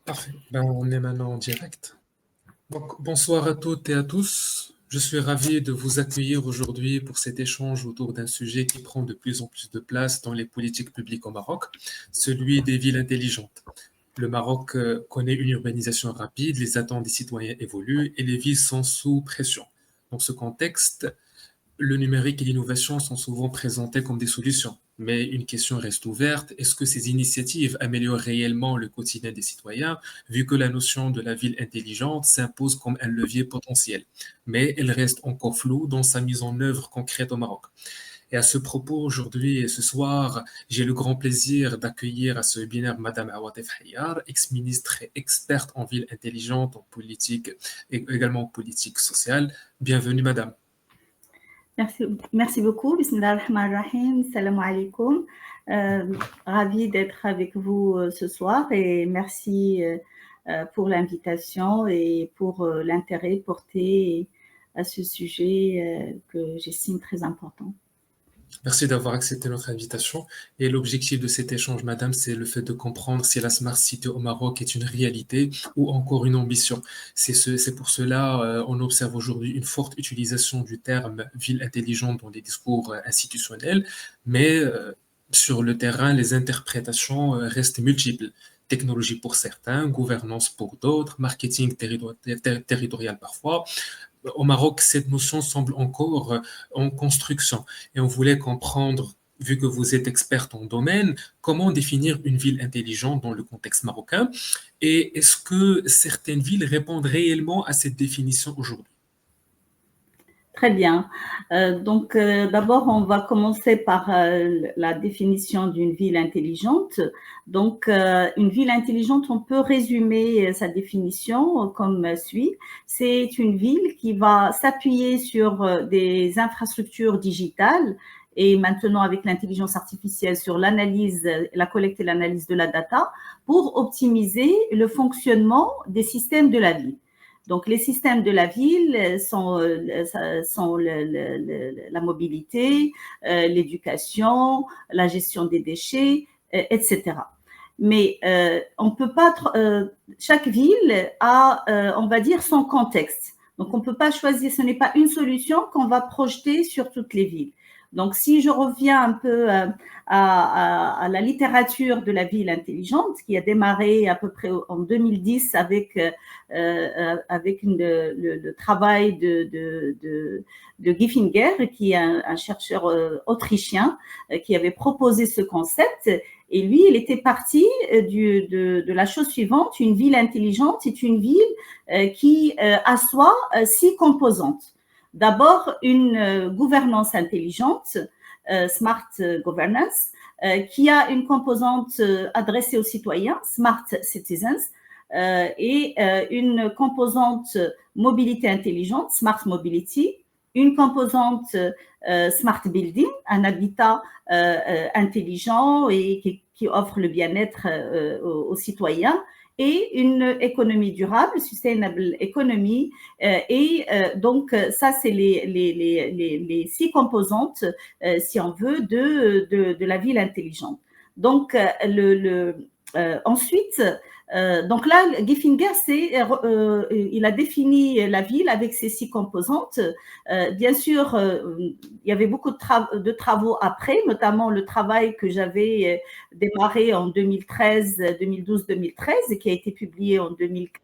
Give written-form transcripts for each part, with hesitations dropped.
Parfait. Ben, on est maintenant en direct. Donc, bonsoir à toutes et à tous. Je suis ravi de vous accueillir aujourd'hui pour cet échange autour d'un sujet qui prend de plus en plus de place dans les politiques publiques au Maroc, celui des villes intelligentes. Le Maroc connaît une urbanisation rapide, les attentes des citoyens évoluent et les villes sont sous pression. Dans ce contexte, le numérique et l'innovation sont souvent présentés comme des solutions, mais une question reste ouverte. Est-ce que ces initiatives améliorent réellement le quotidien des citoyens, vu que la notion de la ville intelligente s'impose comme un levier potentiel, mais elle reste encore floue dans sa mise en œuvre concrète au Maroc? Et à ce propos, aujourd'hui et ce soir, j'ai le grand plaisir d'accueillir à ce webinaire Madame Awatef Hayyar, ex-ministre et experte en ville intelligente, en politique et également en politique sociale. Bienvenue, Madame. Merci beaucoup. Bismillah ar-Rahman ar-Rahim. Salam alaikum. Ravi d'être avec vous ce soir et merci pour l'invitation et pour l'intérêt porté à ce sujet que j'estime très important. Merci d'avoir accepté notre invitation. Et l'objectif de cet échange, Madame, c'est le fait de comprendre si la Smart City au Maroc est une réalité ou encore une ambition. C'est pour cela, on observe aujourd'hui une forte utilisation du terme ville intelligente dans les discours institutionnels, mais sur le terrain, les interprétations restent multiples. Technologie pour certains, gouvernance pour d'autres, marketing territorial parfois. Au Maroc, cette notion semble encore en construction et on voulait comprendre, vu que vous êtes experte en domaine, comment définir une ville intelligente dans le contexte marocain et est-ce que certaines villes répondent réellement à cette définition aujourd'hui? Très bien. D'abord, on va commencer par la définition d'une ville intelligente. Donc, une ville intelligente, on peut résumer sa définition comme suit. C'est une ville qui va s'appuyer sur des infrastructures digitales et maintenant avec l'intelligence artificielle sur l'analyse, la collecte et l'analyse de la data pour optimiser le fonctionnement des systèmes de la ville. Donc, les systèmes de la ville sont la mobilité, l'éducation, la gestion des déchets, etc. Mais on peut pas. Chaque ville a, on va dire, son contexte. Donc, on ne peut pas choisir. Ce n'est pas une solution qu'on va projeter sur toutes les villes. Donc, si je reviens un peu à la littérature de la ville intelligente, qui a démarré à peu près en 2010 avec le travail de Giffinger, qui est un chercheur autrichien qui avait proposé ce concept. Et lui, il était parti de la chose suivante: une ville intelligente est une ville qui assoit 6 composantes. D'abord, une gouvernance intelligente, smart governance, qui a une composante adressée aux citoyens, smart citizens, et une composante mobilité intelligente, smart mobility, une composante smart building, un habitat intelligent et qui offre le bien-être aux citoyens, et une économie durable, sustainable economy. Donc, ça, c'est les 6 composantes, si on veut, de la ville intelligente. Donc, ensuite, donc là, Giffinger, il a défini la ville avec ses 6 composantes. Bien sûr, il y avait beaucoup de travaux après, notamment le travail que j'avais démarré en 2013, 2012-2013, et qui a été publié en 2014.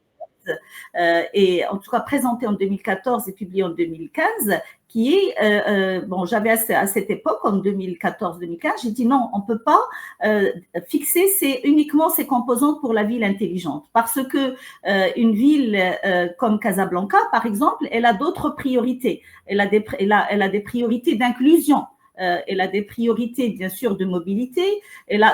Et en tout cas présenté en 2014 et publié en 2015, qui est, bon, j'avais à cette époque, en 2014-2015, j'ai dit non, on ne peut pas fixer uniquement ces composantes pour la ville intelligente, parce que une ville comme Casablanca, par exemple, elle a d'autres priorités. Elle a des priorités d'inclusion. Elle a des priorités, bien sûr, de mobilité.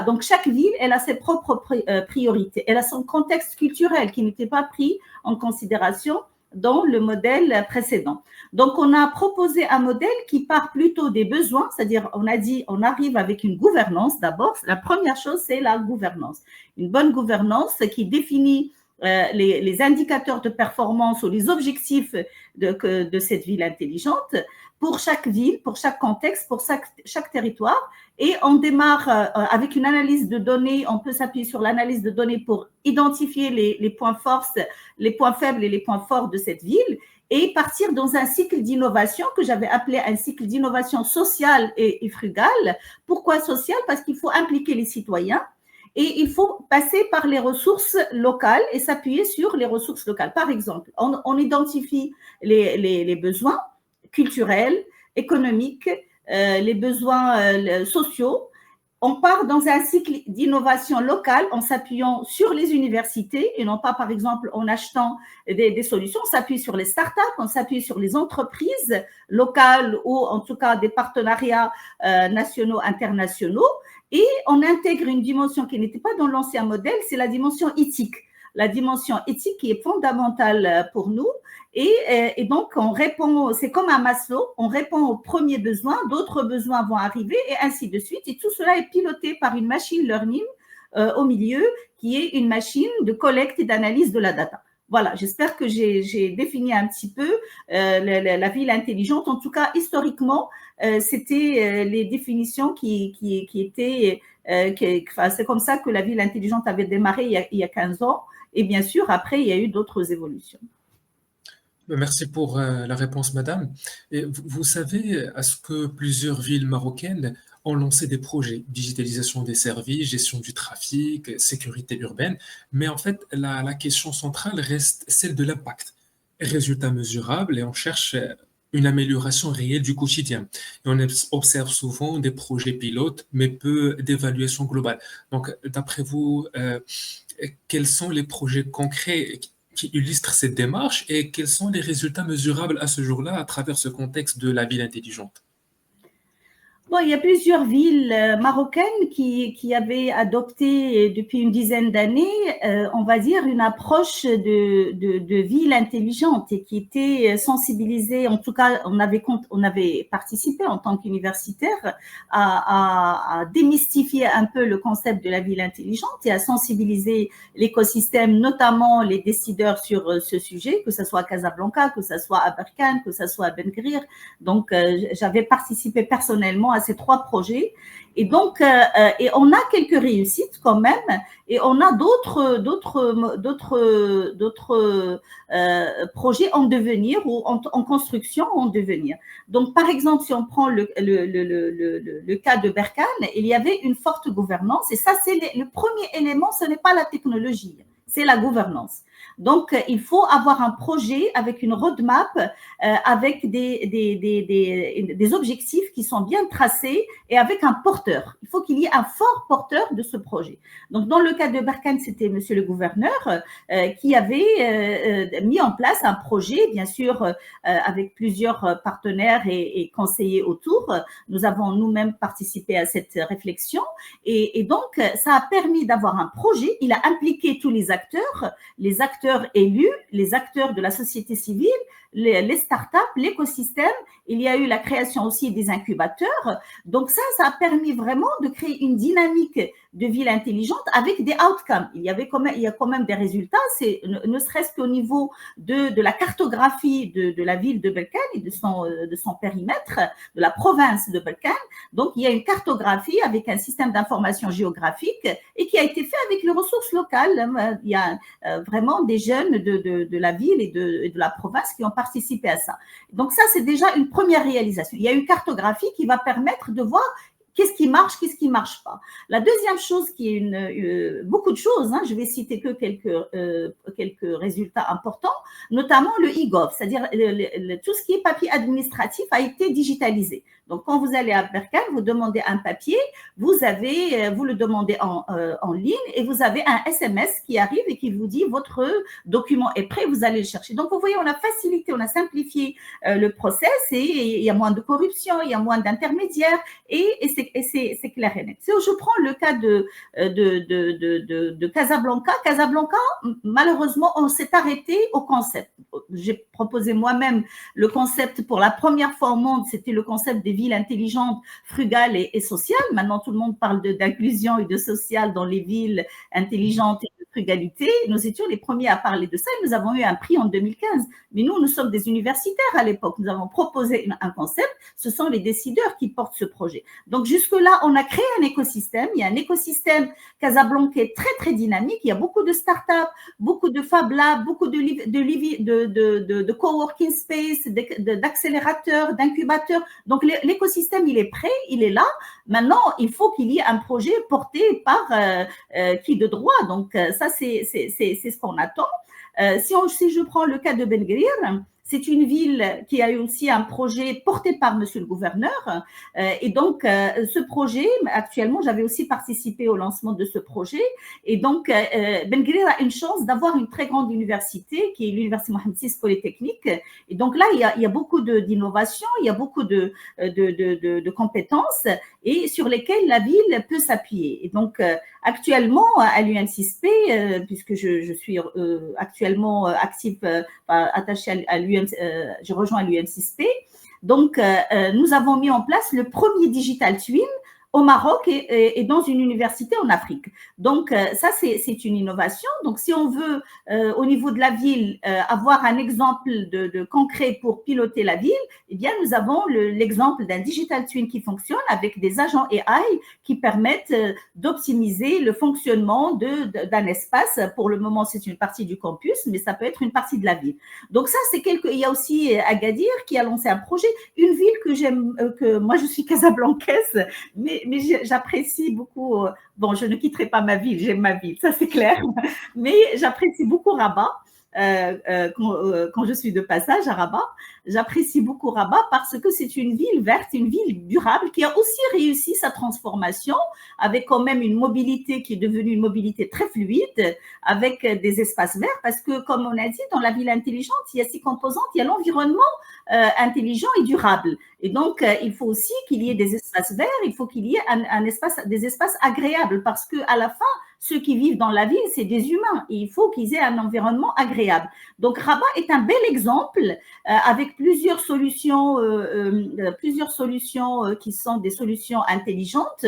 Donc, chaque ville, elle a ses propres priorités. Elle a son contexte culturel qui n'était pas pris en considération dans le modèle précédent. Donc, on a proposé un modèle qui part plutôt des besoins, c'est-à-dire, on a dit, on arrive avec une gouvernance d'abord. La première chose, c'est la gouvernance. Une bonne gouvernance qui définit les indicateurs de performance ou les objectifs de cette ville intelligente pour chaque ville, pour chaque contexte, pour chaque territoire. Et on démarre avec une analyse de données. On peut s'appuyer sur l'analyse de données pour identifier les points forts, les points faibles et les points forts de cette ville et partir dans un cycle d'innovation que j'avais appelé un cycle d'innovation sociale et frugale. Pourquoi sociale? Parce qu'il faut impliquer les citoyens et il faut passer par les ressources locales et s'appuyer sur les ressources locales. Par exemple, on identifie les besoins culturels, économiques, les besoins sociaux. On part dans un cycle d'innovation locale en s'appuyant sur les universités et non pas, par exemple, en achetant des solutions. On s'appuie sur les startups, on s'appuie sur les entreprises locales ou en tout cas des partenariats nationaux, internationaux. Et on intègre une dimension qui n'était pas dans l'ancien modèle, c'est la dimension éthique. La dimension éthique qui est fondamentale pour nous. Et donc, on répond, c'est comme un Maslow, on répond aux premiers besoins, d'autres besoins vont arriver et ainsi de suite. Et tout cela est piloté par une machine learning au milieu, qui est une machine de collecte et d'analyse de la data. Voilà, j'espère que j'ai défini un petit peu la ville intelligente. En tout cas, historiquement, c'était les définitions qui étaient… c'est comme ça que la ville intelligente avait démarré il y a 15 ans. Et bien sûr, après, il y a eu d'autres évolutions. Merci pour la réponse, madame. Et vous savez, est-ce que plusieurs villes marocaines ont lancé des projets, digitalisation des services, gestion du trafic, sécurité urbaine, mais en fait, la question centrale reste celle de l'impact. Résultats mesurables et on cherche une amélioration réelle du quotidien. Et on observe souvent des projets pilotes, mais peu d'évaluation globale. Donc, d'après vous, quels sont les projets concrets qui illustrent cette démarche et quels sont les résultats mesurables à ce jour-là à travers ce contexte de la ville intelligente? Bon, il y a plusieurs villes marocaines qui avaient adopté depuis une dizaine d'années, on va dire, une approche de ville intelligente et qui était sensibilisée. En tout cas, on avait participé en tant qu'universitaire à démystifier un peu le concept de la ville intelligente et à sensibiliser l'écosystème, notamment les décideurs sur ce sujet, que ce soit à Casablanca, que ce soit à Berkane, que ce soit à Ben Guerir. Donc, j'avais participé personnellement à ces 3 projets. Et donc, et on a quelques réussites quand même, et on a d'autres projets en devenir ou en construction en devenir. Donc, par exemple, si on prend le cas de Berkane, il y avait une forte gouvernance, et ça, c'est le premier élément, ce n'est pas la technologie, c'est la gouvernance. Donc, il faut avoir un projet avec une roadmap, avec des objectifs qui sont bien tracés et avec un porteur. Il faut qu'il y ait un fort porteur de ce projet. Donc, dans le cas de Berkane, c'était monsieur le gouverneur qui avait mis en place un projet, bien sûr, avec plusieurs partenaires et conseillers autour. Nous avons nous-mêmes participé à cette réflexion et donc, ça a permis d'avoir un projet. Il a impliqué tous les acteurs élus, les acteurs de la société civile, les startups, l'écosystème. Il y a eu la création aussi des incubateurs. Donc ça a permis vraiment de créer une dynamique de ville intelligente avec des outcomes. Il y a quand même des résultats, c'est ne serait-ce qu'au niveau de la cartographie de la ville de Berkane et de son périmètre, de la province de Berkane. Donc il y a une cartographie avec un système d'information géographique et qui a été fait avec les ressources locales. Il y a vraiment des jeunes de la ville et de la province qui ont participé à ça. Donc ça, c'est déjà une première réalisation. Il y a une cartographie qui va permettre de voir qu'est-ce qui marche pas. La deuxième chose qui est beaucoup de choses, je vais citer que quelques résultats importants, notamment le e-gov, c'est-à-dire tout ce qui est papier administratif a été digitalisé. Donc, quand vous allez à Berkane, vous demandez un papier, vous le demandez en ligne et vous avez un SMS qui arrive et qui vous dit votre document est prêt, vous allez le chercher. Donc, vous voyez, on a facilité, on a simplifié le process et il y a moins de corruption, il y a moins d'intermédiaires et c'est clair et net. Si je prends le cas de Casablanca, malheureusement, on s'est arrêté au concept. J'ai proposé moi-même le concept pour la première fois au monde, c'était le concept des villes intelligentes, frugales et sociales. Maintenant, tout le monde parle d'inclusion et de social dans les villes intelligentes et frugalité. Nous étions les premiers à parler de ça et nous avons eu un prix en 2015. Mais nous sommes des universitaires à l'époque. Nous avons proposé un concept. Ce sont les décideurs qui portent ce projet. Donc, jusque-là, on a créé un écosystème. Il y a un écosystème Casablanca très, très dynamique. Il y a beaucoup de startups, beaucoup de Fab Labs, beaucoup de coworking space, d'accélérateurs, d'incubateurs. Donc, l'écosystème, il est prêt, il est là. Maintenant, il faut qu'il y ait un projet porté par qui de droit. Donc, ça, c'est ce qu'on attend. Si je prends le cas de Ben Gurir, c'est une ville qui a eu aussi un projet porté par monsieur le gouverneur. Et donc, ce projet, actuellement, j'avais aussi participé au lancement de ce projet. Et donc, Ben Gurir a une chance d'avoir une très grande université, qui est l'Université Mohamed VI Polytechnique. Et donc là, il y a beaucoup d'innovation, il y a beaucoup de compétences et sur lesquelles la ville peut s'appuyer. Et donc, actuellement, à l'UM6P, puisque je suis actuellement active, attachée à l'UM, je rejoins l'UM6P. Donc, nous avons mis en place le premier Digital Twin au Maroc et dans une université en Afrique. Donc, ça, c'est une innovation. Donc, si on veut, au niveau de la ville, avoir un exemple de concret pour piloter la ville, eh bien, nous avons l'exemple d'un Digital Twin qui fonctionne avec des agents AI qui permettent d'optimiser le fonctionnement d'un espace. Pour le moment, c'est une partie du campus, mais ça peut être une partie de la ville. Donc, ça, il y a aussi Agadir qui a lancé un projet, une ville que j'aime, que moi, je suis casablancaise, mais j'apprécie beaucoup. Bon, je ne quitterai pas ma ville, j'aime ma ville, ça c'est clair. Mais j'apprécie beaucoup Rabat. Quand je suis de passage à Rabat, j'apprécie beaucoup Rabat parce que c'est une ville verte, une ville durable qui a aussi réussi sa transformation avec quand même une mobilité qui est devenue une mobilité très fluide avec des espaces verts parce que, comme on a dit, dans la ville intelligente, il y a 6 composantes, il y a l'environnement intelligent et durable. Et donc, il faut aussi qu'il y ait des espaces verts, il faut qu'il y ait des espaces agréables parce qu'à la fin, ceux qui vivent dans la ville, c'est des humains et il faut qu'ils aient un environnement agréable. Donc, Rabat est un bel exemple avec plusieurs solutions qui sont des solutions intelligentes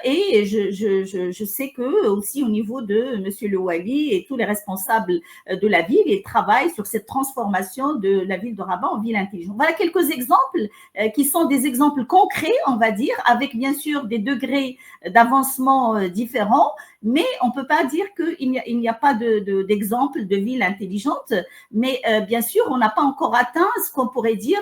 et je sais que aussi au niveau de monsieur Le Wali et tous les responsables de la ville, ils travaillent sur cette transformation de la ville de Rabat en ville intelligente. Voilà quelques exemples qui sont des exemples concrets, on va dire, avec bien sûr des degrés d'avancement différents, mais on ne peut pas dire qu'il n'y a pas d'exemple de ville intelligente, mais bien sûr, on n'a pas encore atteint ce qu'on pourrait dire,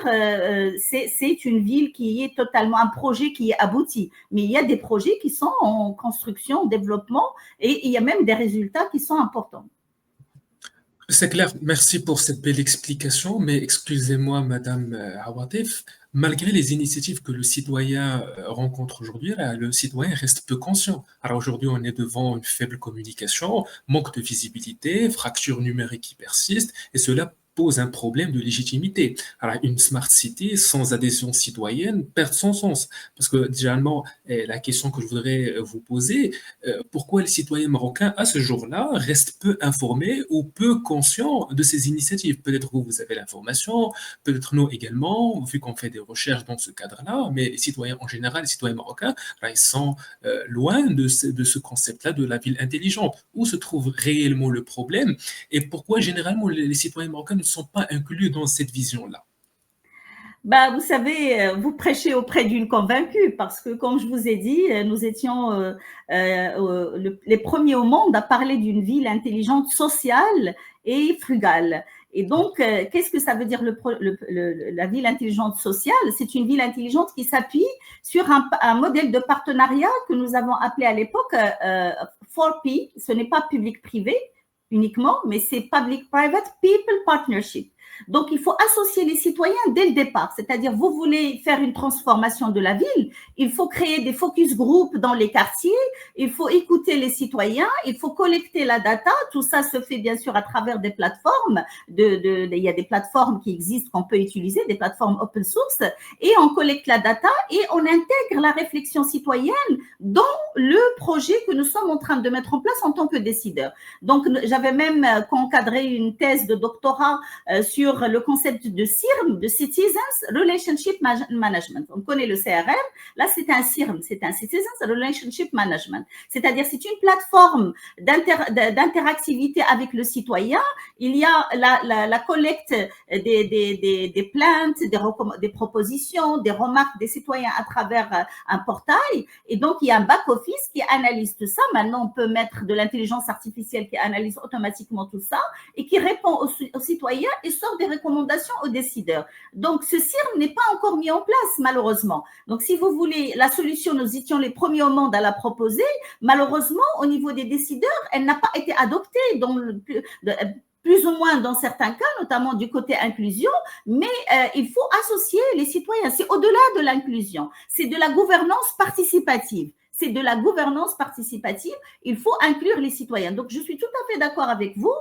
c'est une ville qui est totalement un projet qui est abouti, mais il y a des projets qui sont en construction, en développement, et il y a même des résultats qui sont importants. C'est clair, merci pour cette belle explication, mais excusez-moi, Madame Awatif, malgré les initiatives que le citoyen rencontre aujourd'hui, le citoyen reste peu conscient. Alors aujourd'hui, on est devant une faible communication, manque de visibilité, fracture numérique qui persiste, et cela pose un problème de légitimité. Alors, une smart city sans adhésion citoyenne perd son sens. Parce que, généralement, la question que je voudrais vous poser, pourquoi les citoyens marocains, à ce jour-là, restent peu informés ou peu conscients de ces initiatives? Peut-être vous avez l'information, peut-être nous également, vu qu'on fait des recherches dans ce cadre-là, mais les citoyens en général, les citoyens marocains, ils sont loin de ce concept-là de la ville intelligente. Où se trouve réellement le problème et pourquoi, généralement, les citoyens marocains ne sont pas inclus dans cette vision-là? Vous savez, vous prêchez auprès d'une convaincue parce que, comme je vous ai dit, nous étions les premiers au monde à parler d'une ville intelligente, sociale et frugale. Et donc, qu'est-ce que ça veut dire la ville intelligente sociale? C'est une ville intelligente qui s'appuie sur un modèle de partenariat que nous avons appelé à l'époque 4P. Ce n'est pas public-privé uniquement, mais c'est Public-Private People Partnership. Donc, il faut associer les citoyens dès le départ. C'est-à-dire, vous voulez faire une transformation de la ville, il faut créer des focus groups dans les quartiers, il faut écouter les citoyens, il faut collecter la data. Tout ça se fait bien sûr à travers des plateformes. Il y a des plateformes qui existent qu'on peut utiliser, des plateformes open source, et on collecte la data et on intègre la réflexion citoyenne dans le projet que nous sommes en train de mettre en place en tant que décideurs. Donc, j'avais même encadré une thèse de doctorat sur sur le concept de CIRM, de Citizens Relationship Management. On connaît le CRM, là c'est un CIRM, c'est un Citizens Relationship Management. C'est-à-dire c'est une plateforme d'interactivité avec le citoyen. Il y a la collecte des plaintes, des propositions, des remarques des citoyens à travers un portail. Et donc, il y a un back-office qui analyse tout ça. Maintenant, on peut mettre de l'intelligence artificielle qui analyse automatiquement tout ça et qui répond aux citoyens et sort des recommandations aux décideurs. Donc, ce CIRM n'est pas encore mis en place, malheureusement. Donc, si vous voulez, la solution, nous étions les premiers au monde à la proposer. Malheureusement, au niveau des décideurs, elle n'a pas été adoptée dans plus ou moins dans certains cas, notamment du côté inclusion, mais il faut associer les citoyens. C'est au-delà de l'inclusion, c'est de la gouvernance participative. C'est de la gouvernance participative, il faut inclure les citoyens. Donc, je suis tout à fait d'accord avec vous.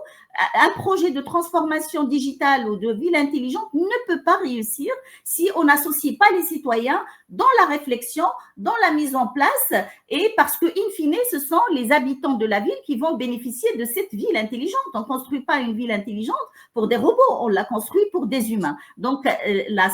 Un projet de transformation digitale ou de ville intelligente ne peut pas réussir si on n'associe pas les citoyens dans la réflexion, dans la mise en place, et parce que, in fine, ce sont les habitants de la ville qui vont bénéficier de cette ville intelligente. On ne construit pas une ville intelligente pour des robots, on la construit pour des humains. Donc, la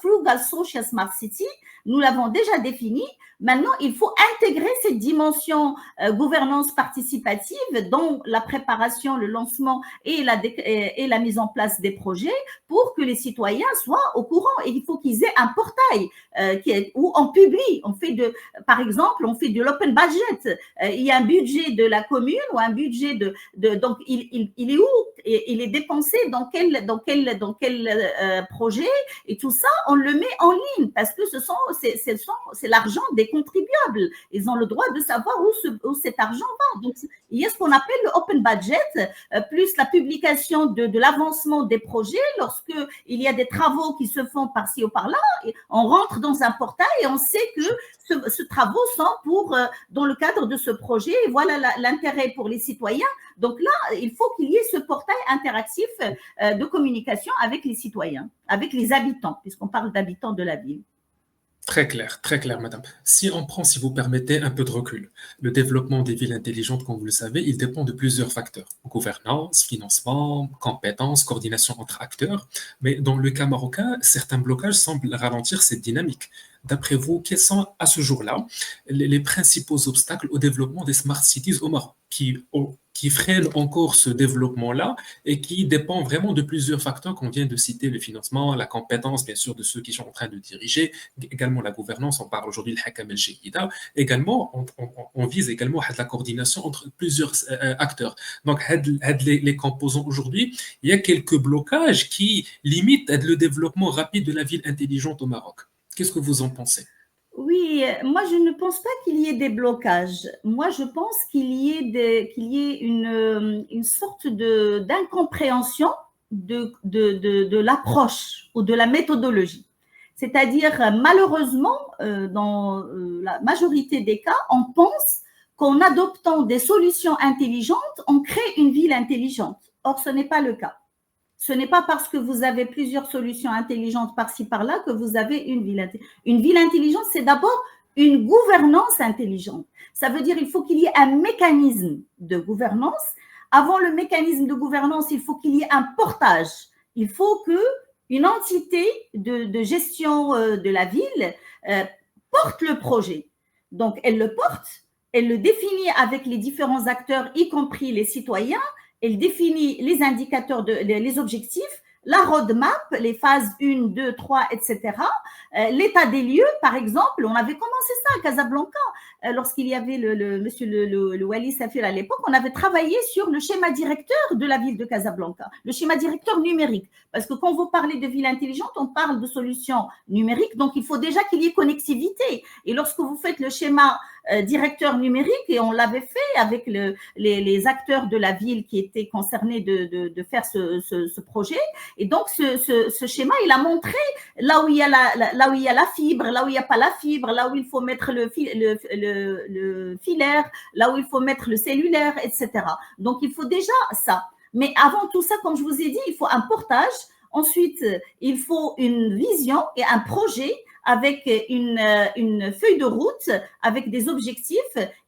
frugal social smart city, nous l'avons déjà définie. Maintenant, il faut intégrer cette dimension gouvernance participative dans la préparation, le lancement et la mise en place des projets pour que les citoyens soient au courant. Et il faut qu'ils aient un portail où on publie. Par exemple, on fait de l'open budget. Il y a un budget de la commune ou un budget donc il est où? Il est dépensé dans quel projet, et tout ça, on le met en ligne parce que c'est l'argent des contribuables. Ils ont le droit de savoir où cet argent va. Donc, il y a ce qu'on appelle le open budget, plus la publication de l'avancement des projets. Lorsqu'il y a des travaux qui se font par-ci ou par-là, on rentre dans un portail et on sait que ce travaux sont dans le cadre de ce projet. Et voilà l'intérêt pour les citoyens. Donc là, il faut qu'il y ait ce portail interactif de communication avec les citoyens, avec les habitants, puisqu'on parle d'habitants de la ville. Très clair, madame. Si on prend, si vous permettez, un peu de recul, le développement des villes intelligentes, comme vous le savez, il dépend de plusieurs facteurs. Gouvernance, financement, compétences, coordination entre acteurs. Mais dans le cas marocain, certains blocages semblent ralentir cette dynamique. D'après vous, quels sont à ce jour-là les principaux obstacles au développement des smart cities au Maroc qui freinent encore ce développement-là et qui dépend vraiment de plusieurs facteurs qu'on vient de citer, le financement, la compétence, bien sûr, de ceux qui sont en train de diriger, également la gouvernance, on parle aujourd'hui de Hakam el-Jayida, également, on vise également la coordination entre plusieurs acteurs. Donc, les composants aujourd'hui, il y a quelques blocages qui limitent le développement rapide de la ville intelligente au Maroc. Qu'est-ce que vous en pensez? Oui, moi je ne pense pas qu'il y ait des blocages. Moi je pense qu'il y ait une sorte d'incompréhension de l'approche ou de la méthodologie. C'est-à-dire, malheureusement, dans la majorité des cas, on pense qu'en adoptant des solutions intelligentes, on crée une ville intelligente. Or, ce n'est pas le cas. Ce n'est pas parce que vous avez plusieurs solutions intelligentes par-ci, par-là que vous avez une ville intelligente. Une ville intelligente, c'est d'abord une gouvernance intelligente. Ça veut dire qu'il faut qu'il y ait un mécanisme de gouvernance. Avant le mécanisme de gouvernance, il faut qu'il y ait un portage. Il faut qu'une entité de gestion de la ville porte le projet. Donc, elle le porte, elle le définit avec les différents acteurs, y compris les citoyens. Elle définit les indicateurs, les objectifs, la roadmap, les phases 1, 2, 3, etc. L'état des lieux, par exemple, on avait commencé ça à Casablanca. Lorsqu'il y avait monsieur le Wali Safir à l'époque, on avait travaillé sur le schéma directeur de la ville de Casablanca, le schéma directeur numérique. Parce que quand vous parlez de ville intelligente, on parle de solutions numériques, donc il faut déjà qu'il y ait connectivité. Et lorsque vous faites le schéma directeur numérique, et on l'avait fait avec les acteurs de la ville qui étaient concernés de faire ce projet. Et donc, ce schéma, il a montré là où il y a la fibre, là où il n'y a pas la fibre, là où il faut mettre le filaire, là où il faut mettre le cellulaire, etc. Donc, il faut déjà ça. Mais avant tout ça, comme je vous ai dit, il faut un portage Ensuite, il faut une vision et un projet avec une feuille de route, avec des objectifs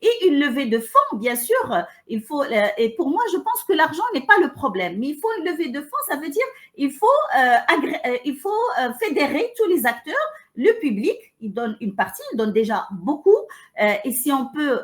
et une levée de fonds, bien sûr. Et pour moi, je pense que l'argent n'est pas le problème, mais il faut une levée de fonds, ça veut dire il faut fédérer tous les acteurs. Le public, il donne une partie, il donne déjà beaucoup. Et si on peut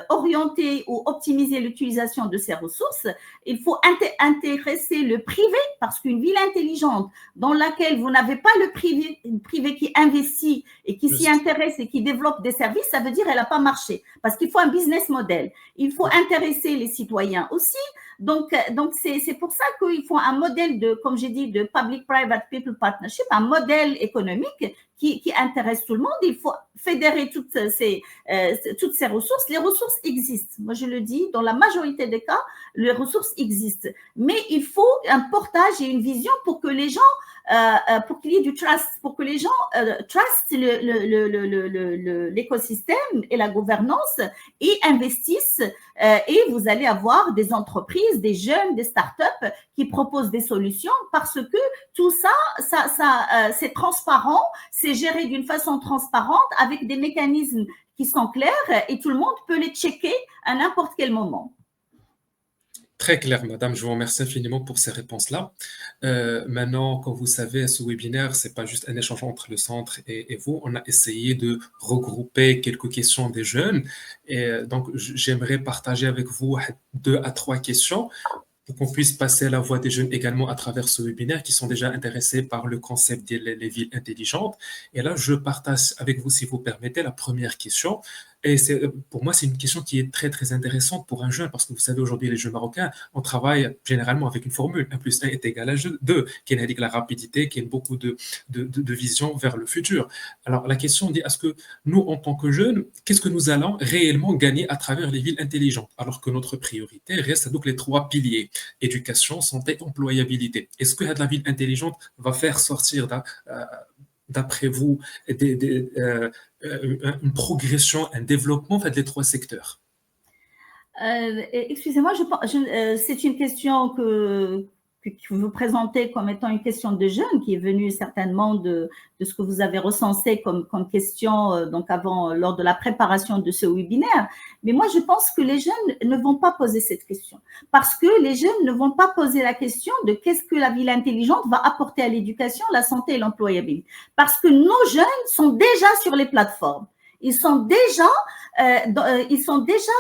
orienter ou optimiser l'utilisation de ces ressources, il faut intéresser le privé, parce qu'une ville intelligente dans laquelle vous n'avez pas le privé qui investit et qui s'y intéresse et qui développe des services, ça veut dire qu'elle n'a pas marché. Parce qu'il faut un business model. Il faut intéresser les citoyens aussi. Donc c'est pour ça qu'il faut un modèle de, comme j'ai dit, de public-private people partnership, un modèle économique qui intéresse tout le monde. Il faut fédérer toutes ces ressources. Les ressources existent. Moi, je le dis, dans la majorité des cas, les ressources existent. Mais il faut un portage et une vision pour que les gens, pour qu'il y ait du trust, pour que les gens trustent l'écosystème et la gouvernance et investissent. Et vous allez avoir des entreprises, des jeunes, des startups qui proposent des solutions parce que tout ça c'est transparent, c'est géré d'une façon transparente avec des mécanismes qui sont clairs et tout le monde peut les checker à n'importe quel moment. Très clair, madame. Je vous remercie infiniment pour ces réponses-là. Maintenant, comme vous savez, ce webinaire, c'est pas juste un échange entre le centre et vous. On a essayé de regrouper quelques questions des jeunes. Et donc, j'aimerais partager avec vous 2 à 3 questions pour qu'on puisse passer la voix des jeunes également à travers ce webinaire qui sont déjà intéressés par le concept des villes intelligentes. Et là, je partage avec vous, si vous permettez, la première question. Et pour moi, c'est une question qui est très, très intéressante pour un jeune, parce que vous savez, aujourd'hui, les jeunes marocains, on travaille généralement avec une formule, 1 + 1 est égal à 2, qui indique la rapidité, qui a beaucoup de vision vers le futur. Alors, la question dit, est-ce que nous, en tant que jeunes, qu'est-ce que nous allons réellement gagner à travers les villes intelligentes, alors que notre priorité reste donc les 3 piliers, éducation, santé, employabilité. Est-ce que la ville intelligente va faire sortir d'après vous, une progression, un développement des 3 secteurs? Excusez-moi, c'est une question que vous présentez comme étant une question de jeunes qui est venue certainement de ce que vous avez recensé comme question donc lors de la préparation de ce webinaire. Mais moi, je pense que les jeunes ne vont pas poser cette question parce que les jeunes ne vont pas poser la question de qu'est-ce que la ville intelligente va apporter à l'éducation, la santé et l'employabilité. Parce que nos jeunes sont déjà sur les plateformes. Ils sont déjà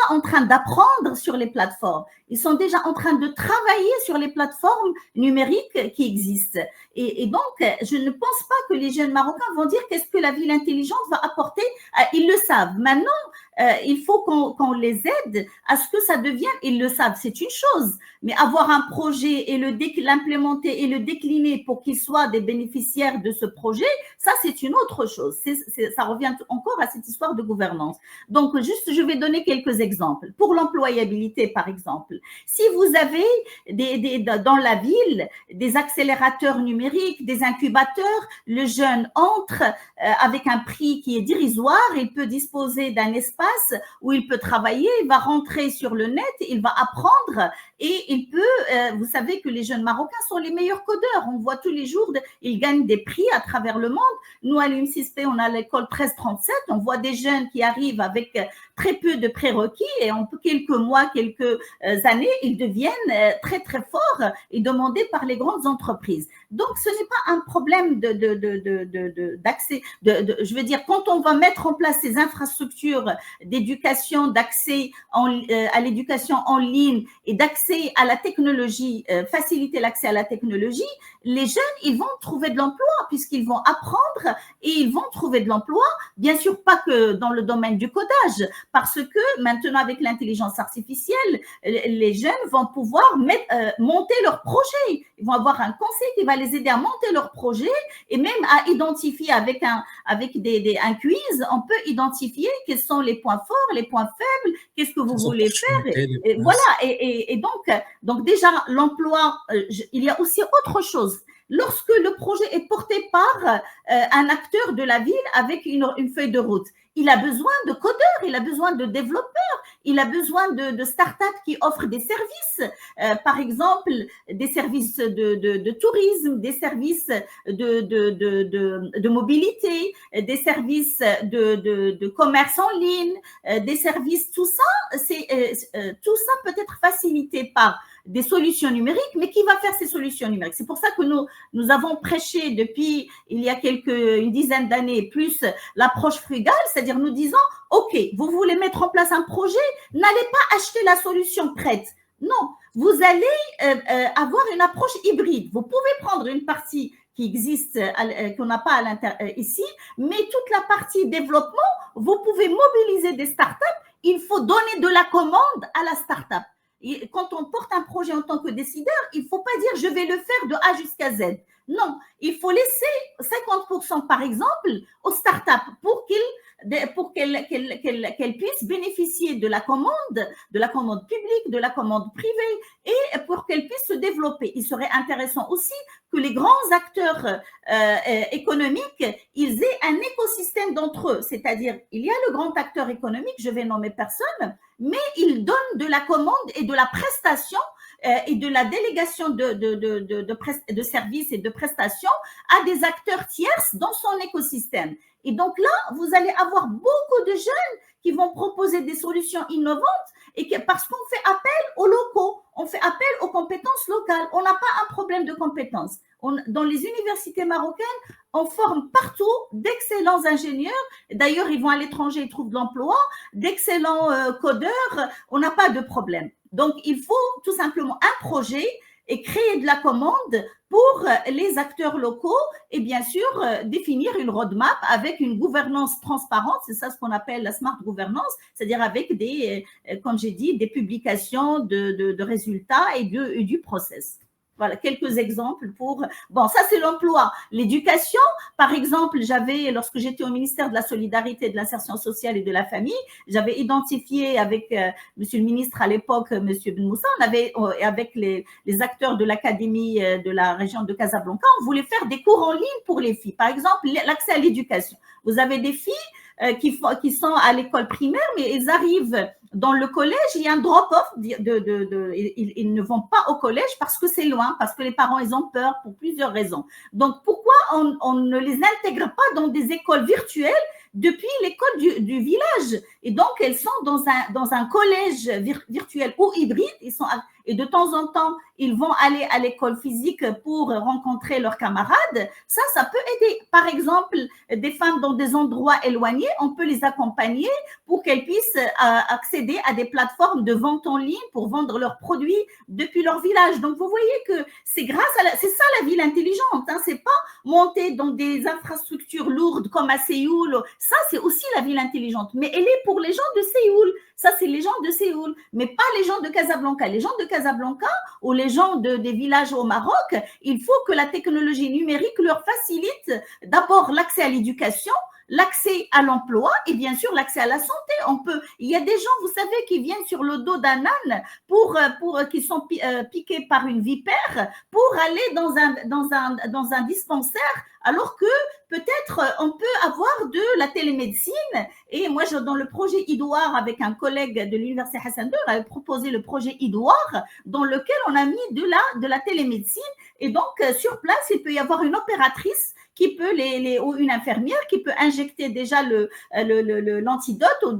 en train d'apprendre sur les plateformes. Ils sont déjà en train de travailler sur les plateformes numériques qui existent. Et donc, je ne pense pas que les jeunes Marocains vont dire qu'est-ce que la ville intelligente va apporter. Ils le savent. Maintenant, il faut qu'on les aide à ce que ça devienne, ils le savent, c'est une chose, mais avoir un projet et l'implémenter et le décliner pour qu'ils soient des bénéficiaires de ce projet, ça c'est une autre chose. Ça revient encore à cette histoire de gouvernance. Donc, juste, je vais donner quelques exemples. Pour l'employabilité, par exemple, si vous avez dans la ville des accélérateurs numériques, des incubateurs, le jeune entre avec un prix qui est dérisoire, il peut disposer d'un espace où il peut travailler, il va rentrer sur le net, il va apprendre et il peut, vous savez que les jeunes Marocains sont les meilleurs codeurs, on voit tous les jours, ils gagnent des prix à travers le monde. Nous, à l'UMCSP, on a l'école 1337, on voit des jeunes qui arrivent avec très peu de prérequis et en quelques mois, quelques années, ils deviennent très, très forts et demandés par les grandes entreprises. Donc, ce n'est pas un problème d'accès. Je veux dire, quand on va mettre en place ces infrastructures d'éducation, d'accès à l'éducation en ligne et d'accès à la technologie, faciliter l'accès à la technologie, les jeunes, ils vont trouver de l'emploi puisqu'ils vont apprendre et ils vont trouver de l'emploi, bien sûr pas que dans le domaine du codage, parce que maintenant avec l'intelligence artificielle, les jeunes vont pouvoir monter leur projet. Ils vont avoir un conseil qui va les aider à monter leur projet et même à identifier avec un quiz, on peut identifier quels sont les points forts, les points faibles, qu'est-ce que vous voulez faire. Et voilà. Et donc déjà, l'emploi, il y a aussi autre chose. lorsque le projet est porté par un acteur de la ville avec une feuille de route. Il a besoin de codeurs, il a besoin de développeurs, il a besoin de startups qui offrent des services, par exemple des services de tourisme, des services de mobilité, des services de commerce en ligne, des services, tout ça peut être facilité par des solutions numériques, mais qui va faire ces solutions numériques? C'est pour ça que nous avons prêché depuis il y a une dizaine d'années plus l'approche frugale, c'est-à-dire nous disons, OK, vous voulez mettre en place un projet, n'allez pas acheter la solution prête. Non, vous allez avoir une approche hybride. Vous pouvez prendre une partie qui existe, qu'on n'a pas ici, mais toute la partie développement, vous pouvez mobiliser des startups. Il faut donner de la commande à la startup. Et quand on porte un projet en tant que décideur, il ne faut pas dire je vais le faire de A jusqu'à Z. Non, il faut laisser 50% par exemple aux startups pour qu'elles puissent bénéficier de la commande publique, de la commande privée et pour qu'elles puissent se développer. Il serait intéressant aussi que les grands acteurs économiques, ils aient un écosystème d'entre eux. C'est-à-dire, il y a le grand acteur économique, je vais nommer personne, mais il donne de la commande et de la prestation et de la délégation de services et de prestations à des acteurs tierces dans son écosystème. Et donc là, vous allez avoir beaucoup de jeunes qui vont proposer des solutions innovantes parce qu'on fait appel aux locaux, on fait appel aux compétences locales. On n'a pas un problème de compétences. Dans les universités marocaines, on forme partout d'excellents ingénieurs. D'ailleurs, ils vont à l'étranger, ils trouvent de l'emploi, d'excellents codeurs. On n'a pas de problème. Donc, il faut tout simplement un projet et créer de la commande pour les acteurs locaux et bien sûr définir une roadmap avec une gouvernance transparente, c'est ça ce qu'on appelle la smart governance, c'est-à-dire avec comme j'ai dit, des publications de résultats et du process. Voilà, quelques exemples pour… Bon, ça, c'est l'emploi. L'éducation, par exemple, lorsque j'étais au ministère de la Solidarité, de l'Insertion sociale et de la Famille, j'avais identifié avec monsieur le ministre à l'époque, monsieur Ben Moussa, avec les acteurs de l'académie de la région de Casablanca, on voulait faire des cours en ligne pour les filles. Par exemple, l'accès à l'éducation. Vous avez des filles qui sont à l'école primaire, mais ils arrivent dans le collège, il y a un drop-off, ils ne vont pas au collège parce que c'est loin, parce que les parents, ils ont peur pour plusieurs raisons. Donc, pourquoi on ne les intègre pas dans des écoles virtuelles depuis l'école du village? Et donc, elles sont dans un collège virtuel ou hybride, et de temps en temps, ils vont aller à l'école physique pour rencontrer leurs camarades. Ça peut aider. Par exemple, des femmes dans des endroits éloignés, on peut les accompagner pour qu'elles puissent accéder à des plateformes de vente en ligne pour vendre leurs produits depuis leur village. Donc, vous voyez que c'est c'est ça la ville intelligente. Hein. C'est pas monter dans des infrastructures lourdes comme à Séoul. Ça, c'est aussi la ville intelligente. Mais elle est pour les gens de Séoul. Ça, c'est les gens de Séoul, mais pas les gens de Casablanca. Les gens de Casablanca ou les gens des villages au Maroc, il faut que la technologie numérique leur facilite d'abord l'accès à l'éducation, l'accès à l'emploi et bien sûr l'accès à la santé. Il y a des gens, vous savez, qui viennent sur le dos d'un âne qui sont piqués par une vipère pour aller dans un dispensaire, alors que peut-être on peut avoir de la télémédecine. Et moi, dans le projet Idouar, avec un collègue de l'université Hassan II, on avait proposé le projet Idouar, dans lequel on a mis de la télémédecine. Et donc, sur place, il peut y avoir une opératrice qui peut ou une infirmière qui peut injecter déjà l'antidote ou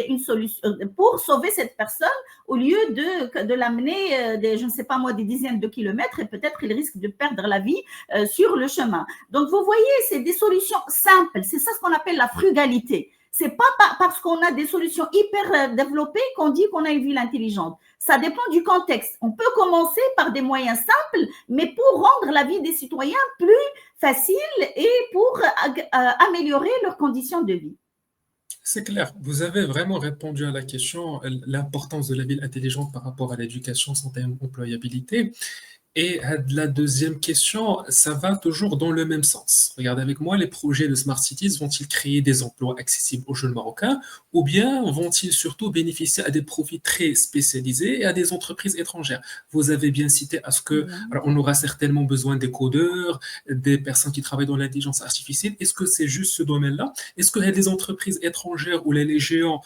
une solution pour sauver cette personne au lieu de l'amener je ne sais pas moi des dizaines de kilomètres et peut-être il risque de perdre la vie sur le chemin. Donc vous voyez, c'est des solutions simples, c'est ça ce qu'on appelle la frugalité. C'est pas parce qu'on a des solutions hyper développées qu'on dit qu'on a une ville intelligente. Ça dépend du contexte. On peut commencer par des moyens simples, mais pour rendre la vie des citoyens plus facile et pour améliorer leurs conditions de vie. C'est clair, vous avez vraiment répondu à la question, l'importance de la ville intelligente par rapport à l'éducation, santé et employabilité. Et la deuxième question, ça va toujours dans le même sens. Regardez avec moi, les projets de Smart Cities vont-ils créer des emplois accessibles aux jeunes Marocains ou bien vont-ils surtout bénéficier à des profits très spécialisés et à des entreprises étrangères? Vous avez bien cité à ce que, alors, on aura certainement besoin des codeurs, des personnes qui travaillent dans l'intelligence artificielle. Est-ce que c'est juste ce domaine-là? Est-ce qu'il y a des entreprises étrangères ou les géants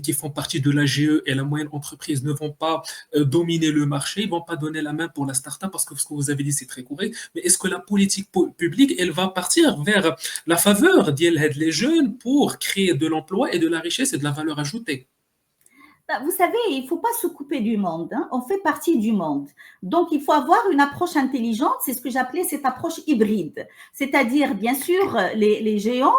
qui font partie de la GE et la moyenne entreprise ne vont pas dominer le marché, ils ne vont pas donner la main pour la start-up parce que ce que vous avez dit, c'est très correct. Mais est-ce que la politique publique, elle va partir vers la faveur d'aider les jeunes pour créer de l'emploi et de la richesse et de la valeur ajoutée? Vous savez, il ne faut pas se couper du monde. Hein. On fait partie du monde. Donc, il faut avoir une approche intelligente. C'est ce que j'appelais cette approche hybride. C'est-à-dire, bien sûr, les géants,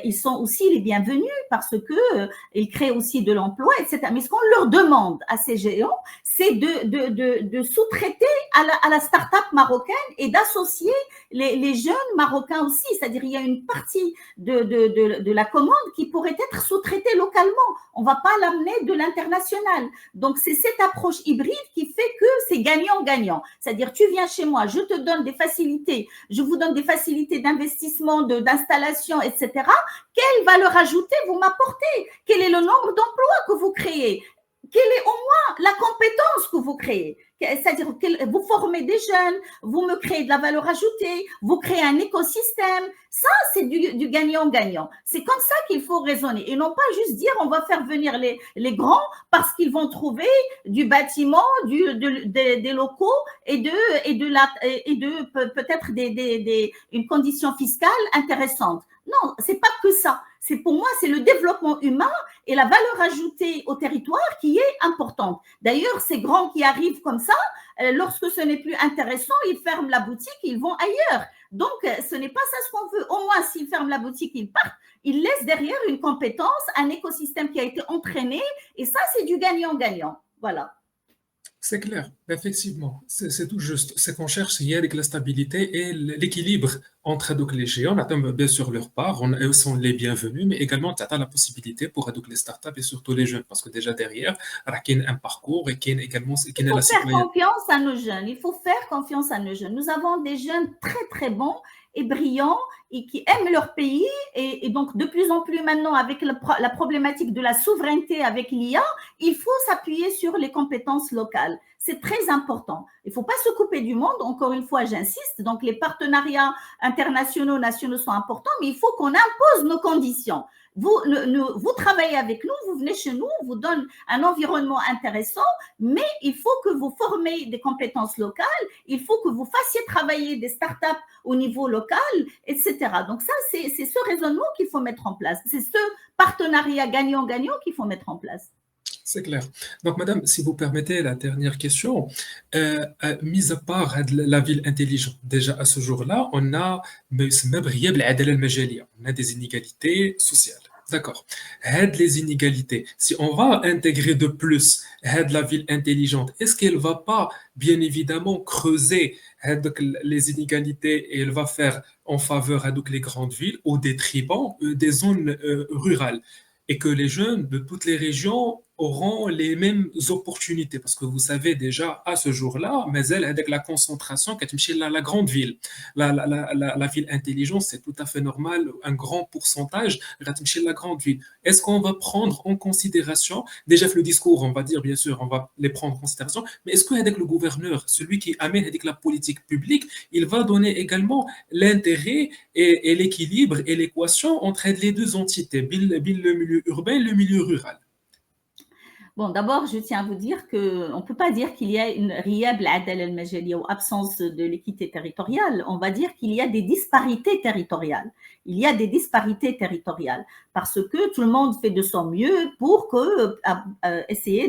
ils sont aussi les bienvenus parce que ils créent aussi de l'emploi, etc. Mais ce qu'on leur demande à ces géants, c'est de sous-traiter à la start-up marocaine et d'associer les jeunes marocains aussi. C'est-à-dire, il y a une partie de la commande qui pourrait être sous-traitée localement. On ne va pas l'amener de l'international. Donc, c'est cette approche hybride qui fait que c'est gagnant-gagnant. C'est-à-dire, tu viens chez moi, je te donne des facilités, je vous donne des facilités d'investissement, d'installation, etc. Quelle valeur ajoutée vous m'apportez? Quel est le nombre d'emplois que vous créez? Quelle est au moins la compétence que vous créez? C'est-à-dire que vous formez des jeunes, vous me créez de la valeur ajoutée, vous créez un écosystème. Ça, c'est du gagnant-gagnant. C'est comme ça qu'il faut raisonner et non pas juste dire on va faire venir les grands parce qu'ils vont trouver du bâtiment, des locaux et de peut-être une condition fiscale intéressante. Non, c'est pas que ça. C'est pour moi, c'est le développement humain et la valeur ajoutée au territoire qui est importante. D'ailleurs, ces grands qui arrivent comme ça, lorsque ce n'est plus intéressant, ils ferment la boutique, ils vont ailleurs. Donc, ce n'est pas ça ce qu'on veut. Au moins, s'ils ferment la boutique, ils partent, ils laissent derrière une compétence, un écosystème qui a été entraîné, et ça, c'est du gagnant-gagnant. Voilà. C'est clair, effectivement, c'est tout juste. Ce qu'on cherche, il y a avec la stabilité et l'équilibre entre donc, les géants. On attend bien sûr leur part, eux sont les bienvenus, mais également tu as la possibilité pour donc, les startups et surtout les jeunes, parce que déjà derrière, il y a un parcours et qu'il y a également Il faut la faire citoyenneté. confiance à nos jeunes. Il faut faire confiance à nos jeunes. Nous avons des jeunes très, très bons et brillants et qui aiment leur pays. Et donc, de plus en plus maintenant, avec la problématique de la souveraineté avec l'IA, il faut s'appuyer sur les compétences locales. C'est très important. Il ne faut pas se couper du monde. Encore une fois, j'insiste. Donc, les partenariats internationaux, nationaux sont importants, mais il faut qu'on impose nos conditions. Vous travaillez avec nous, vous venez chez nous, on vous donne un environnement intéressant, mais il faut que vous formez des compétences locales, il faut que vous fassiez travailler des startups au niveau local, etc. Donc ça, c'est ce raisonnement qu'il faut mettre en place. C'est ce partenariat gagnant-gagnant qu'il faut mettre en place. C'est clair. Donc, madame, si vous permettez la dernière question, mis à part la ville intelligente, déjà à ce jour-là, on a on a des inégalités sociales. D'accord. Les inégalités, si on va intégrer de plus la ville intelligente, est-ce qu'elle va pas, bien évidemment, creuser donc, les inégalités et elle va faire en faveur donc, les grandes villes au détriment des zones rurales? Et que les jeunes de toutes les régions auront les mêmes opportunités. Parce que vous savez déjà, à ce jour-là, mais elle, avec la concentration, quand tu la grande ville, la ville intelligente, c'est tout à fait normal, un grand pourcentage, la grande ville. Est-ce qu'on va prendre en considération, déjà le discours, on va dire, bien sûr, on va les prendre en considération, mais est-ce qu'avec le gouverneur, celui qui amène avec la politique publique, il va donner également l'intérêt et l'équilibre et l'équation entre les deux entités, le milieu urbain et le milieu rural? Bon, d'abord, je tiens à vous dire qu'on ne peut pas dire qu'il y a une riable adal al-majalia ou absence de l'équité territoriale. On va dire qu'il y a des disparités territoriales. Il y a des disparités territoriales parce que tout le monde fait de son mieux pour essayer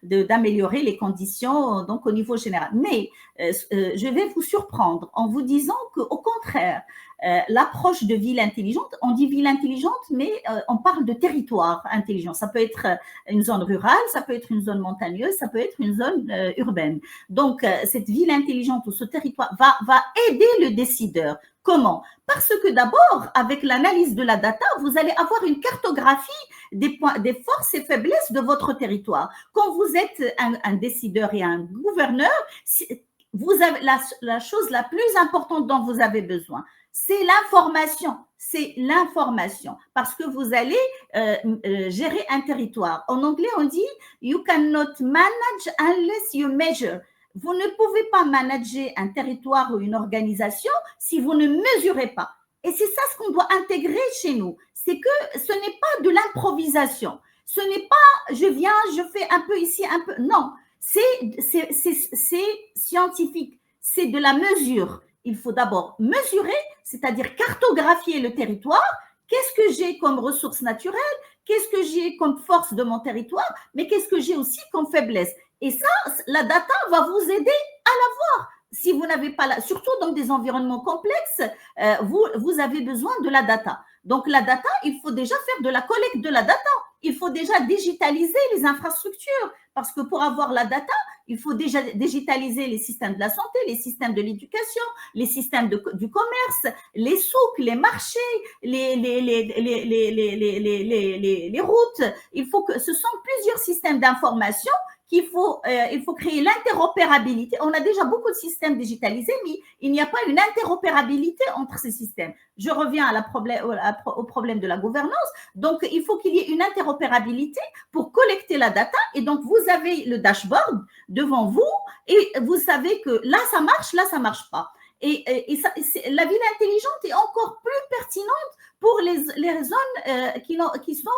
d'améliorer les conditions donc au niveau général. Mais je vais vous surprendre en vous disant qu'au contraire, l'approche de ville intelligente, on dit ville intelligente, mais on parle de territoire intelligent. Ça peut être une zone rurale, ça peut être une zone montagneuse, ça peut être une zone urbaine. Donc, cette ville intelligente ou ce territoire va aider le décideur. Comment? Parce que d'abord, avec l'analyse de la data, vous allez avoir une cartographie des forces et faiblesses de votre territoire. Quand vous êtes un décideur et un gouverneur, vous avez la chose la plus importante dont vous avez besoin, c'est l'information. C'est l'information, parce que vous allez gérer un territoire. En anglais, on dit « You cannot manage unless you measure ». Vous ne pouvez pas manager un territoire ou une organisation si vous ne mesurez pas. Et c'est ça ce qu'on doit intégrer chez nous. C'est que ce n'est pas de l'improvisation. Ce n'est pas je viens, je fais un peu ici, un peu. Non, c'est scientifique. C'est de la mesure. Il faut d'abord mesurer, c'est-à-dire cartographier le territoire. Qu'est-ce que j'ai comme ressources naturelles? Qu'est-ce que j'ai comme force de mon territoire? Mais qu'est-ce que j'ai aussi comme faiblesse? Et ça, la data va vous aider à l'avoir. Si vous n'avez pas la, surtout dans des environnements complexes, vous avez besoin de la data. Donc la data, il faut déjà faire de la collecte de la data. Il faut déjà digitaliser les infrastructures, parce que pour avoir la data, il faut déjà digitaliser les systèmes de la santé, les systèmes de l'éducation, les systèmes du commerce, les souks, les marchés, les routes. Il faut que ce sont plusieurs systèmes d'information il faut créer l'interopérabilité. On a déjà beaucoup de systèmes digitalisés, mais il n'y a pas une interopérabilité entre ces systèmes. Je reviens au problème de la gouvernance. Donc, il faut qu'il y ait une interopérabilité pour collecter la data. Et donc, vous avez le dashboard devant vous et vous savez que là, ça marche pas. Et la ville intelligente est encore plus pertinente pour les zones qui sont,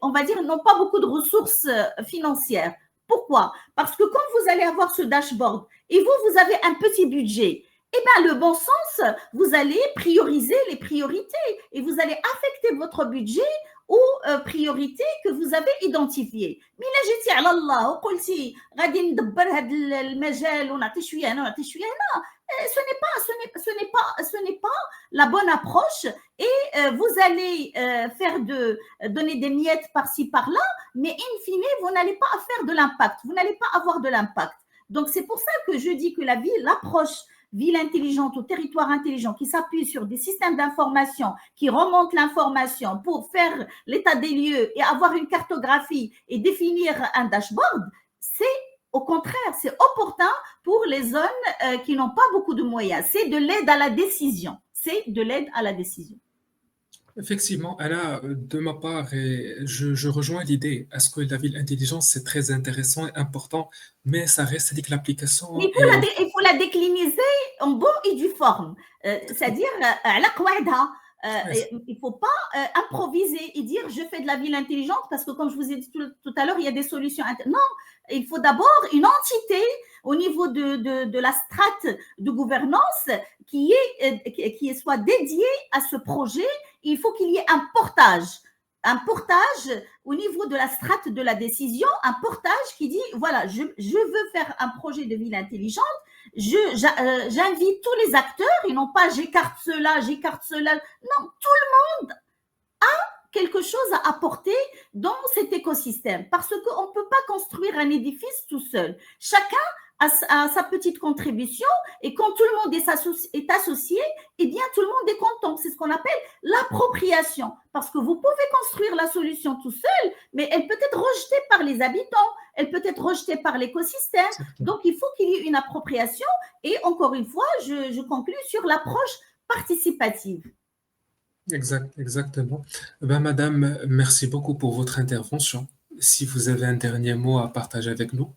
on va dire, n'ont pas beaucoup de ressources financières. Pourquoi? Parce que quand vous allez avoir ce dashboard et vous avez un petit budget, eh bien, le bon sens, vous allez prioriser les priorités et vous allez affecter votre budget aux priorités que vous avez identifiées. Mais là, j'ai dit, Allah, وقلتي غادي ندبر هذا المجال ونعطي شويه هنا ونعطي شويه هنا. Ce n'est pas la bonne approche et vous allez donner des miettes par-ci, par-là, mais in fine, vous n'allez pas faire de l'impact, vous n'allez pas avoir de l'impact. Donc, c'est pour ça que je dis que l'approche ville intelligente ou territoire intelligent qui s'appuie sur des systèmes d'information, qui remontent l'information pour faire l'état des lieux et avoir une cartographie et définir un dashboard, c'est au contraire, c'est opportun pour les zones qui n'ont pas beaucoup de moyens. C'est de l'aide à la décision. C'est de l'aide à la décision. Effectivement, Anna, de ma part, je rejoins l'idée. Est-ce que la ville intelligente, c'est très intéressant et important, mais ça reste avec l'application. Il faut la décliniser en bon et due forme. C'est-à-dire, à la quadra. Il ne faut pas improviser et dire je fais de la ville intelligente parce que comme je vous ai dit tout à l'heure, il y a des solutions. Non, il faut d'abord une entité au niveau de la strate de gouvernance qui soit dédiée à ce projet. Il faut qu'il y ait un portage au niveau de la strate de la décision, un portage qui dit voilà, je veux faire un projet de ville intelligente. J'invite tous les acteurs et non pas j'écarte cela. Non, tout le monde a quelque chose à apporter dans cet écosystème parce qu'on ne peut pas construire un édifice tout seul. Chacun a sa petite contribution et quand tout le monde est associé, eh bien tout le monde est content. C'est ce qu'on appelle l'appropriation parce que vous pouvez construire la solution tout seul, mais elle peut être rejetée par les habitants, elle peut être rejetée par l'écosystème. Donc, il faut qu'il y ait une appropriation et encore une fois, je conclue sur l'approche participative. Exactement. Ben, Madame, merci beaucoup pour votre intervention. Si vous avez un dernier mot à partager avec nous.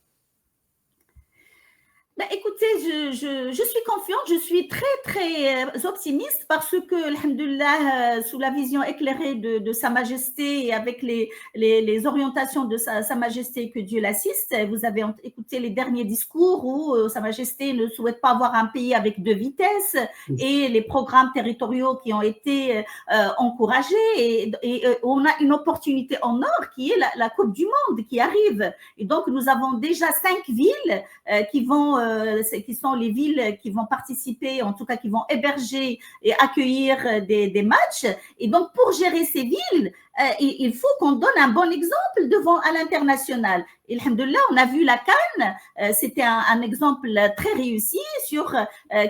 Ben, écoutez, je suis confiante, je suis très, très optimiste parce que, alhamdoulilah, sous la vision éclairée de Sa Majesté et avec les orientations de Sa Majesté, que Dieu l'assiste, vous avez écouté les derniers discours où Sa Majesté ne souhaite pas avoir un pays avec deux vitesses et les programmes territoriaux qui ont été encouragés et on a une opportunité en or qui est la Coupe du Monde qui arrive. Et donc, nous avons déjà 5 villes qui sont les villes qui vont participer, en tout cas qui vont héberger et accueillir des matchs. Et donc, pour gérer ces villes, il faut qu'on donne un bon exemple à l'international. Et alhamdoulilah, on a vu la CAN, c'était un exemple très réussi sur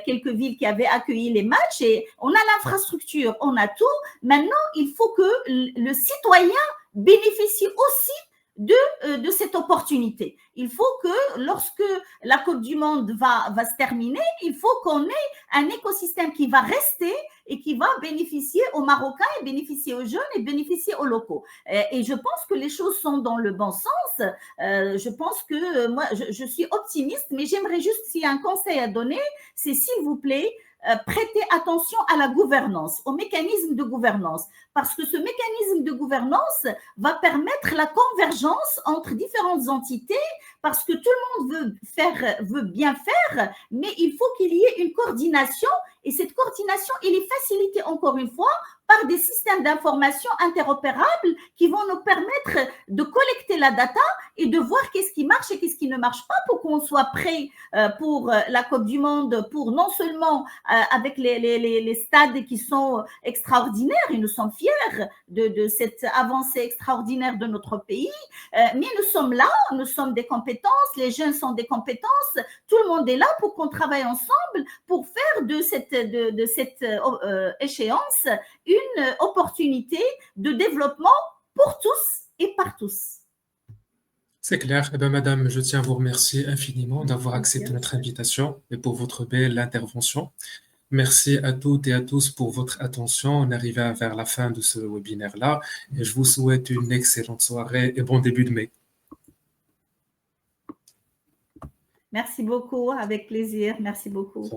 quelques villes qui avaient accueilli les matchs et on a l'infrastructure, on a tout. Maintenant, il faut que le citoyen bénéficie aussi de cette opportunité. Il faut que lorsque la Coupe du Monde va se terminer, il faut qu'on ait un écosystème qui va rester et qui va bénéficier aux Marocains et bénéficier aux jeunes et bénéficier aux locaux. Et je pense que les choses sont dans le bon sens. Je pense que moi, je suis optimiste, mais j'aimerais juste, s'il y a un conseil à donner, c'est s'il vous plaît, prêtez attention à la gouvernance, au mécanisme de gouvernance, parce que ce mécanisme de gouvernance va permettre la convergence entre différentes entités, parce que tout le monde veut bien faire, mais il faut qu'il y ait une coordination, et cette coordination, elle est facilitée encore une fois par des systèmes d'information interopérables qui vont nous permettre de collecter la data et de voir qu'est-ce qui marche et qu'est-ce qui ne marche pas pour qu'on soit prêt pour la Coupe du Monde, pour non seulement avec les stades qui sont extraordinaires, et nous sommes fiers de cette avancée extraordinaire de notre pays, mais nous sommes là, nous sommes des compétences, les jeunes sont des compétences, tout le monde est là pour qu'on travaille ensemble pour faire de cette échéance une opportunité de développement pour tous et par tous. C'est clair. Eh bien, madame, je tiens à vous remercier infiniment d'avoir accepté notre invitation et pour votre belle intervention. Merci à toutes et à tous pour votre attention. On arrive vers la fin de ce webinaire-là et je vous souhaite une excellente soirée et bon début de mai. Merci beaucoup, avec plaisir. Merci beaucoup.